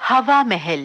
हवा महल।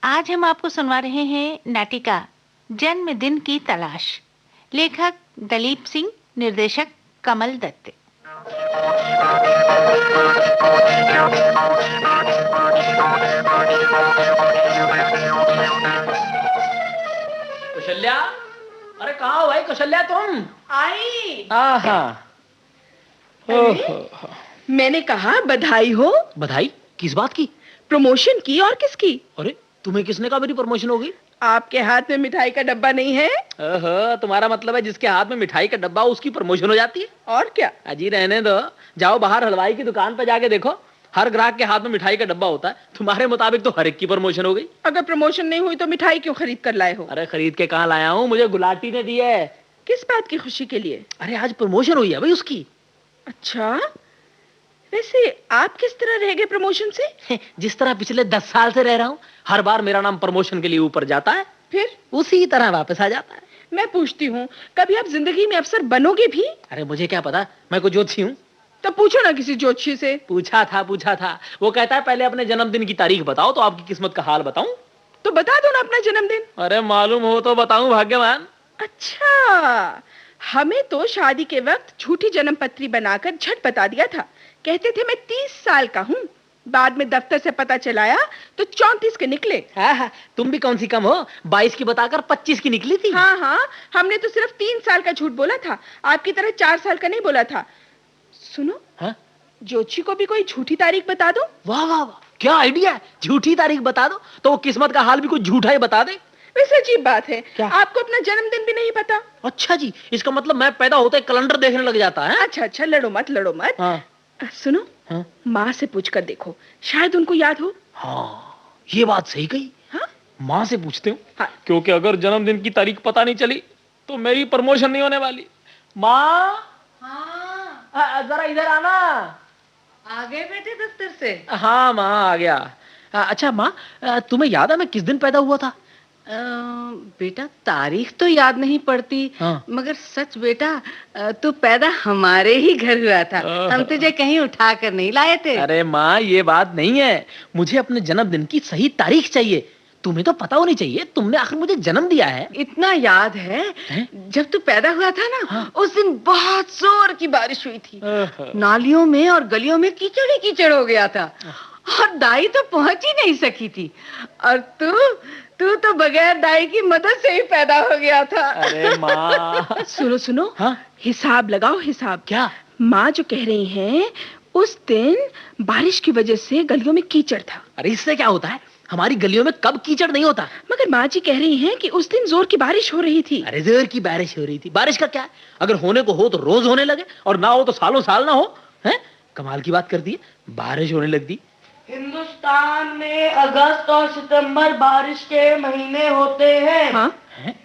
आज हम आपको सुनवा रहे हैं नाटिका जन्मदिन की तलाश। लेखक दलीप सिंह, निर्देशक कमल दत्त। कौशल्या, अरे कहाँ हो भाई कौशल्या तुम? आई। आहा। मैंने कहा बधाई हो। बधाई? किस बात की? प्रमोशन की। और किसकी? अरे तुम्हें किसने कहा मेरी प्रमोशन होगी? आपके हाथ में मिठाई का डब्बा नहीं है? तुम्हारा मतलब है जिसके हाथ में मिठाई का डब्बा उसकी प्रमोशन हो जाती है? और क्या? अजी रहने दो, जाओ बाहर हलवाई की दुकान पे जाके देखो, हर ग्राहक के हाथ में मिठाई का डब्बा होता है। तुम्हारे मुताबिक तो हर एक की प्रमोशन हो गई। अगर प्रमोशन नहीं हुई तो मिठाई क्यों खरीद कर लाए हो? अरे खरीद के कहाँ लाया हूँ, मुझे गुलाटी ने दी है। किस बात की खुशी के लिए? अरे आज प्रमोशन हुई है भाई उसकी। अच्छा, वैसे आप किस तरह रह गए प्रमोशन से? जिस तरह पिछले 10 साल से रह रहा हूँ, हर बार मेरा नाम प्रमोशन के लिए ऊपर जाता है, फिर उसी तरह वापस आ जाता है। मैं पूछती हूँ, कभी आप जिंदगी में अफसर बनोगे भी? अरे मुझे क्या पता, मैं कोई ज्योतिषी हूँ? तो पूछो ना किसी ज्योतिषी से। पूछा था। वो कहता है पहले अपने जन्मदिन की तारीख बताओ तो आपकी किस्मत का हाल बताऊं। तो बता दो ना अपना जन्मदिन। अरे मालूम हो तो बताऊं भाग्यवान। अच्छा, हमें तो शादी के वक्त झूठी जन्म पत्री बनाकर झट बता दिया था। कहते थे मैं 30 साल का हूँ। बाद में दफ्तर से पता चलाया तो 34 के निकले। हाँ, तुम भी कौन सी कम हो, 22 की बताकर 25 की निकली थी। हाँ, हमने तो सिर्फ 3 साल का झूठ बोला था, आपकी तरह 4 साल का नहीं बोला था। सुनो, हाँ? जोची को भी कोई झूठी तारीख बता दो। वाह, क्या आइडिया है। झूठी तारीख बता दो तो वो किस्मत का हाल भी कुछ झूठा ही बता दे। वैसे अजीब बात है, क्या? आपको अपना जन्मदिन भी नहीं पता? अच्छा जी, इसका मतलब मैं पैदा होते कैलेंडर देखने लग जाता है। अच्छा, लड़ो मत। हाँ। सुनो, हाँ? माँ से पूछ कर देखो, शायद उनको याद हो। हाँ, ये बात सही कही। हाँ? माँ से पूछते हूँ। हाँ। क्योंकि अगर जन्मदिन की तारीख पता नहीं चली तो मेरी प्रमोशन नहीं होने वाली। माँ, हाँ, जरा इधर आना। आ गए बेटे दफ्तर से? हाँ माँ, आ गया। अच्छा माँ, तुम्हें याद है मैं किस दिन पैदा हुआ था? बेटा तारीख तो याद नहीं पड़ती। हाँ। मगर सच बेटा, तू पैदा हमारे ही घर हुआ था। हम तुझे कहीं उठा कर नहीं लाए थे। अरे माँ, ये बात नहीं है, मुझे अपने जन्मदिन की सही तारीख चाहिए। तुम्हें तो पता होनी चाहिए, तुमने आखिर मुझे जन्म दिया है। इतना याद है, जब तू पैदा हुआ था ना, हाँ। उस दिन बहुत जोर की बारिश हुई थी। नालियों में और गलियों में कीचड़ ही कीचड़ हो गया था और दाई तो पहुंच ही नहीं सकी थी। और तू तो बगैर दाई की मदद से ही पैदा हो गया था। अरे माँ। सुनो, हाँ? हिसाब लगाओ, हिसाब। क्या? माँ जो कह रही हैं, उस दिन बारिश की वजह से गलियों में कीचड़ था। अरे इससे क्या होता है, हमारी गलियों में कब कीचड़ नहीं होता। मगर माँ जी कह रही हैं कि उस दिन जोर की बारिश हो रही थी। अरे जोर की बारिश हो रही थी, बारिश का क्या है, अगर होने को हो तो रोज होने लगे और ना हो तो सालों साल ना हो। हैं? कमाल की बात कर दी, बारिश होने लग दी। हिंदुस्तान में अगस्त और सितंबर बारिश के महीने होते हैं। हाँ?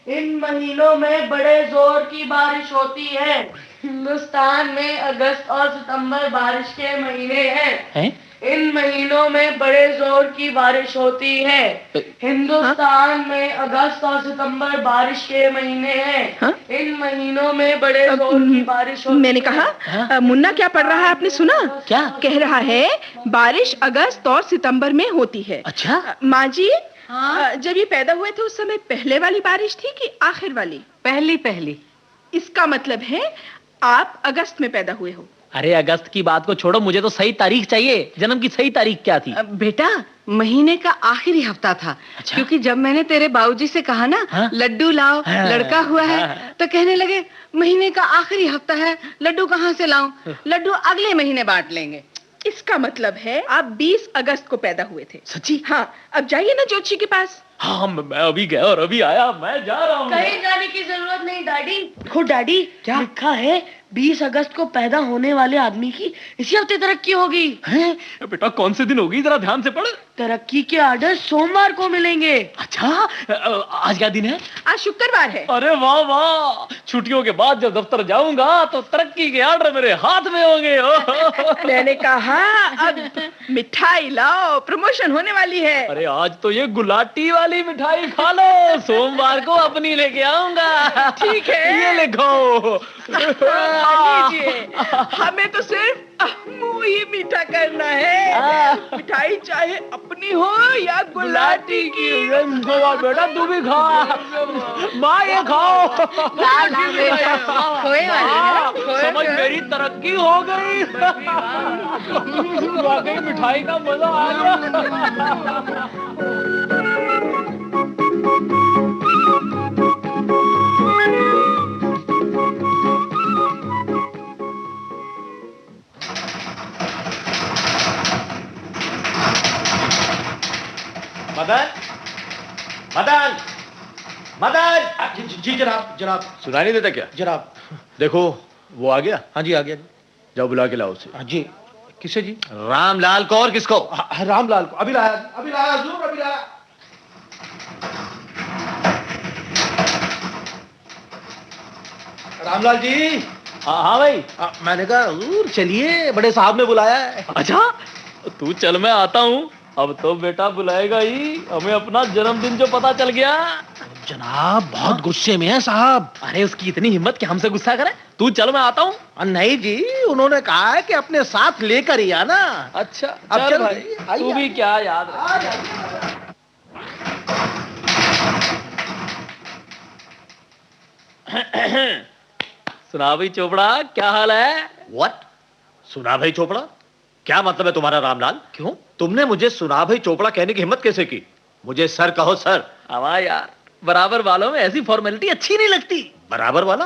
इन महीनों में बड़े जोर की बारिश होती है। हिंदुस्तान में अगस्त और सितंबर बारिश के महीने हैं। इन महीनों में बड़े जोर की बारिश होती है। हिंदुस्तान में अगस्त और सितंबर बारिश के महीने हैं। हाँ? इन महीनों में बड़े जोर की बारिश होती है। मैंने कहा, मुन्ना क्या पढ़ रहा है, आपने सुना? क्या? कह रहा है बारिश अगस्त और सितंबर में होती है। अच्छा? माँ जी, हाँ? जब ये पैदा हुए थे उस समय पहले वाली बारिश थी कि आखिर वाली? पहली। इसका मतलब है आप अगस्त में पैदा हुए हो। अरे अगस्त की बात को छोड़ो, मुझे तो सही तारीख चाहिए। जन्म की सही तारीख क्या थी? बेटा महीने का आखिरी हफ्ता था। अच्छा? क्योंकि जब मैंने तेरे बाबूजी से कहा ना, हाँ? लड्डू लाओ, हाँ, लड़का हुआ है, हाँ। तो कहने लगे महीने का आखिरी हफ्ता है, लड्डू कहाँ से लाऊं? लड्डू अगले महीने बांट लेंगे। इसका मतलब है आप 20 अगस्त को पैदा हुए थे। सच्ची? हाँ, अब जाइए ना ज्योतिषी के पास। हाँ, मैं अभी गया और अभी आया, मैं जा रहा हूँ। कहीं जाने की जरूरत नहीं डैडी। देखो डैडी, क्या लिखा है, 20 अगस्त को पैदा होने वाले आदमी की इसी हफ्ते तरक्की होगी। हैं? बेटा कौन से दिन होगी, जरा ध्यान से पढ़। तरक्की के आर्डर सोमवार को मिलेंगे। अच्छा, आज क्या दिन है? आज शुक्रवार है। अरे वाह, छुट्टियों के बाद जब दफ्तर जाऊंगा तो तरक्की के आर्डर मेरे हाथ में होंगे। मैंने कहा अब मिठाई लाओ, प्रमोशन होने वाली है। अरे आज तो ये गुलाटी वाली मिठाई खा लो, सोमवार को अपनी लेके आऊंगा। ठीक है, ये लिखो। लीजिए, हमें तो सिर्फ मुंह ही मीठा करना है। मिठाई चाहे अपनी हो या गुलाटी की। बेटा तू भी खा, माँ ये खाओ। खोए वाली है ना? खोए समझ खोए। मेरी तरक्की हो गई। वाकई मिठाई का मजा आ गया। मदन, मदन, मदन। जी जनाब, जनाब। सुनाई नहीं देता क्या? जनाब। देखो वो आ गया। हाँ जी, आ गया। जाओ बुला के लाओ उसे। हाँ जी। किसे जी? रामलाल को। और किसको? रामलाल को। अभी लाया, अभी लाया हजूर, अभी लाया। रामलाल जी। हाँ भाई। मैंने कहा हजूर चलिए, बड़े साहब ने बुलाया है। अच्छा तू चल, मैं आता हूँ। अब तो बेटा बुलाएगा ही, हमें अपना जन्मदिन जो पता चल गया। जनाब बहुत गुस्से में है साहब। अरे उसकी इतनी हिम्मत कि हमसे गुस्सा करे। तू चल, मैं आता हूँ। नहीं जी, उन्होंने कहा है कि अपने साथ लेकर ही आना। अच्छा अब चल चल भाई, भाई, तू आइए, भी क्या याद रख। सुना भाई चोपड़ा, क्या हाल है? What? सुना भाई चोपड़ा? क्या मतलब है तुम्हारा रामलाल? क्यों? तुमने मुझे सुना भाई चोपड़ा कहने की हिम्मत कैसे की? मुझे सर कहो सर। हवा यार, बराबर वालों में ऐसी फॉर्मेलिटी अच्छी नहीं लगती। बराबर वाला?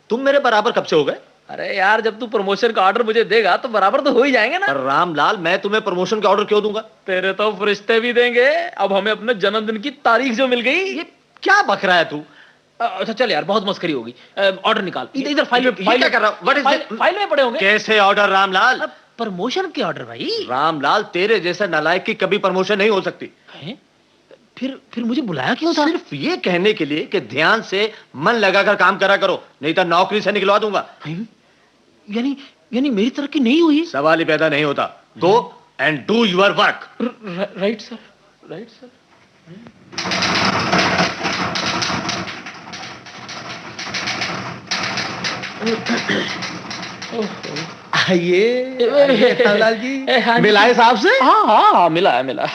तुम मेरे बराबर कब से हो गए? अरे यार, जब तू प्रमोशन का ऑर्डर मुझे देगा तो बराबर तो हो ही जाएंगे ना। पर रामलाल, मैं तुम्हें प्रमोशन का ऑर्डर क्यों दूंगा? तेरे तो फरिश्ते भी देंगे। अब हमें अपने जन्मदिन की तारीख जो मिल गई। ये क्या बक रहा है तू? अच्छा चल यार, बहुत मस्करी होगी। ऑर्डर निकाल। इधर फाइल में, ये क्या कर रहा हूं? What is this? फाइल में पड़े होंगे। कैसे ऑर्डर रामलाल? प्रमोशन के ऑर्डर भाई। रामलाल, तेरे जैसे नालायक की कभी प्रमोशन नहीं हो सकती। हैं? फिर मुझे बुलाया क्यों था? सिर्फ ये कहने के लिए कि ध्यान से मन लगाकर काम करा करो, नहीं तो नौकरी से निकलवा दूंगा। यानी मेरी तरक्की नहीं हुई? सवाल ही पैदा नहीं होता। Go and do your work. Right sir, right sir. ये रामलाल जी मिलाए साहब से? हाँ हाँ हाँ, मिला है, मिला।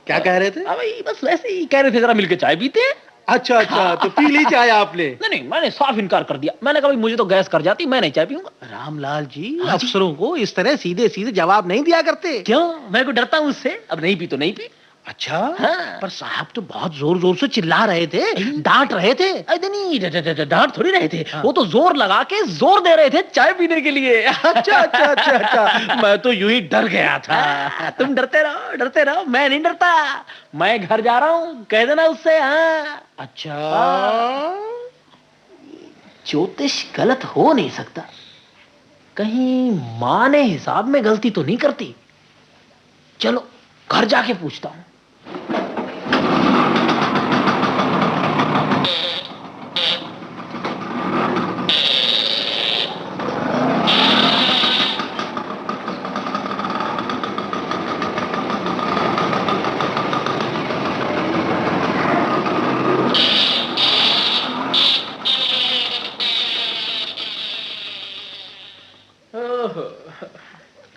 क्या कह रहे थे? हाँ भाई, बस वैसे ही कह रहे थे जरा मिलके चाय पीते हैं। अच्छा अच्छा, तो पी ली चाय आपने? नहीं, मैंने साफ इनकार कर दिया। मैंने कहा भाई मुझे तो गैस कर जाती, मैं नहीं चाय पीऊंगा। रामलाल जी, हाँ जी। अफसरों को इस तरह सीधे सीधे जवाब नहीं दिया करते। क्यों? मैं को डरता हूँ उससे। अब नहीं पी तो नहीं पी। अच्छा हाँ। पर साहब तो बहुत जोर जोर से चिल्ला रहे थे, डांट रहे थे। अरे नहीं, डांट थोड़ी रहे थे। वो तो जोर लगा के जोर दे रहे थे चाय पीने के लिए। अच्छा अच्छा अच्छा अच्छा, मैं तो यूं ही डर गया था। तुम डरते रहो, मैं नहीं डरता। मैं घर जा रहा हूँ, कह देना उससे। हाँ अच्छा, ज्योतिष गलत हो नहीं सकता। कहीं माँ ने हिसाब में गलती तो नहीं करती। चलो घर जाके पूछता हूँ।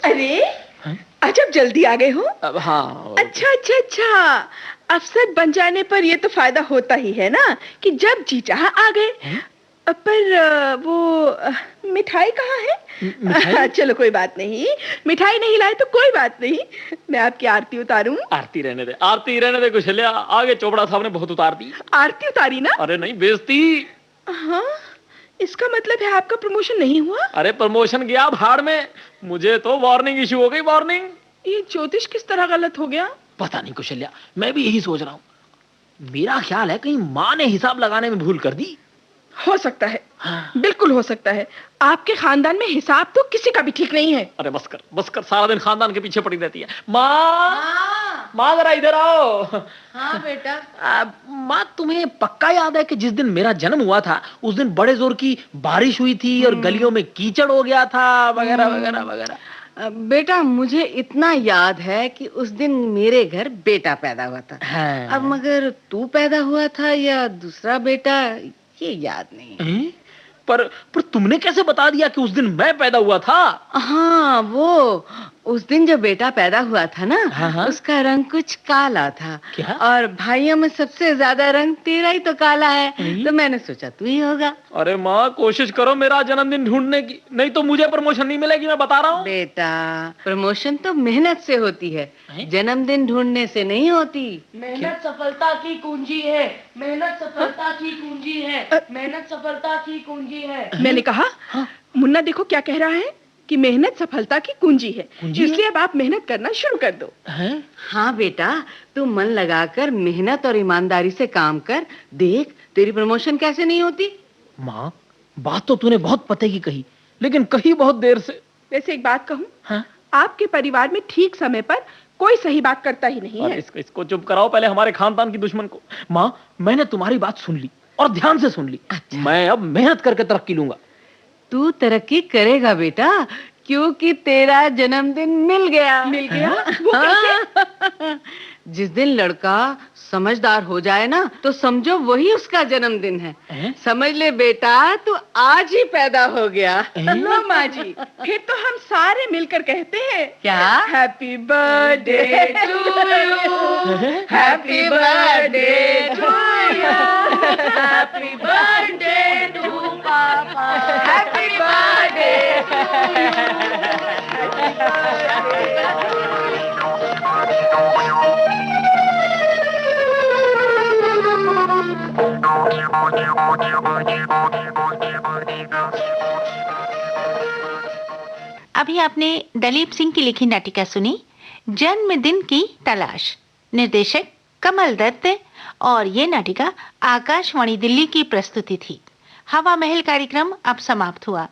अरे अजब जल्दी आ गए हो। अब हाँ, अच्छा अच्छा अच्छा, अफसर बन जाने पर ये तो फायदा होता ही है ना कि जब जी चाहा आ गए। पर वो मिठाई कहाँ है? चलो कोई बात नहीं, मिठाई नहीं लाए तो कोई बात नहीं, मैं आपकी आरती उतारूं। आरती रहने दे, आरती रहने दे कुशल्या। आगे चोपड़ा साहब ने बहुत उतार दी। आरती उतारी ना? अरे नहीं, बेइज्जती। हाँ, इसका मतलब है आपका प्रमोशन नहीं हुआ? अरे प्रमोशन गया भाड़ में, मुझे तो वार्निंग इशू हो गई, वार्निंग। ये ज्योतिष किस तरह गलत हो गया? पता नहीं कुशल्या, मैं भी यही सोच रहा हूँ। मेरा ख्याल है कहीं माँ ने हिसाब लगाने में भूल कर दी। हो सकता है। हाँ। बिल्कुल हो सकता है। आपके खानदान में हिसाब तो किसी का भी ठीक नहीं है। अरे बस कर, सारा दिन खानदान के पीछे पड़ी रहती है। माँ, माँ जरा इधर आओ। हाँ बेटा। माँ तुम्हें पक्का याद है कि जिस दिन मेरा जन्म हुआ था उस दिन बड़े जोर की बारिश हुई थी और गलियों में कीचड़ हो गया था वगैरह वगैरह वगैरह। बेटा मुझे इतना याद है कि उस दिन मेरे घर बेटा पैदा हुआ था। हाँ। अब मगर तू पैदा हुआ था या दूसरा बेटा ये याद नहीं। पर तुमने कैसे बता दिया कि उस दिन मैं पैदा हुआ था? हाँ वो उस दिन जो बेटा पैदा हुआ था ना, हाँ। उसका रंग कुछ काला था। क्या? और भाइयों में सबसे ज्यादा रंग तेरा ही तो काला है, तो मैंने सोचा तू ही होगा। अरे माँ कोशिश करो मेरा जन्मदिन ढूंढने की, नहीं तो मुझे प्रमोशन नहीं मिलेगी, मैं बता रहा हूँ। बेटा प्रमोशन तो मेहनत से होती है, जन्मदिन ढूंढने से नहीं होती। मेहनत सफलता की कुंजी है, मेहनत सफलता की कुंजी है, मेहनत सफलता की कुंजी है। मैंने कहा मुन्ना देखो क्या कह रहा है कि मेहनत सफलता की कुंजी है, इसलिए अब आप मेहनत करना शुरू कर दो। हाँ बेटा तू मन लगाकर मेहनत और ईमानदारी से काम कर, देख तेरी प्रमोशन कैसे नहीं होती। माँ बात तो तूने बहुत पते की कही, लेकिन कही बहुत देर से। वैसे एक बात कहूँ, आपके परिवार में ठीक समय पर कोई सही बात करता ही नहीं है। इसको चुप कराओ पहले, हमारे खानदान की दुश्मन को। माँ मैंने तुम्हारी बात सुन ली और ध्यान से सुन ली। अच्छा। मैं अब मेहनत करके तरक्की लूंगा। तू तरक्की करेगा बेटा, क्योंकि तेरा जन्मदिन मिल गया। मिल गया? वो कैसे? जिस दिन लड़का समझदार हो जाए ना तो समझो वही उसका जन्मदिन है। समझ ले बेटा तू आज ही पैदा हो गया। लो माँ जी, फिर तो हम सारे मिलकर कहते हैं क्या? Happy birthday to you, happy birthday to you, happy birthday to papa, happy birthday to अभी आपने दलीप सिंह की लिखी नाटिका सुनी जन्मदिन की तलाश। निर्देशक कमल दत्त, और ये नाटिका आकाशवाणी दिल्ली की प्रस्तुति थी। हवा महल कार्यक्रम अब समाप्त हुआ।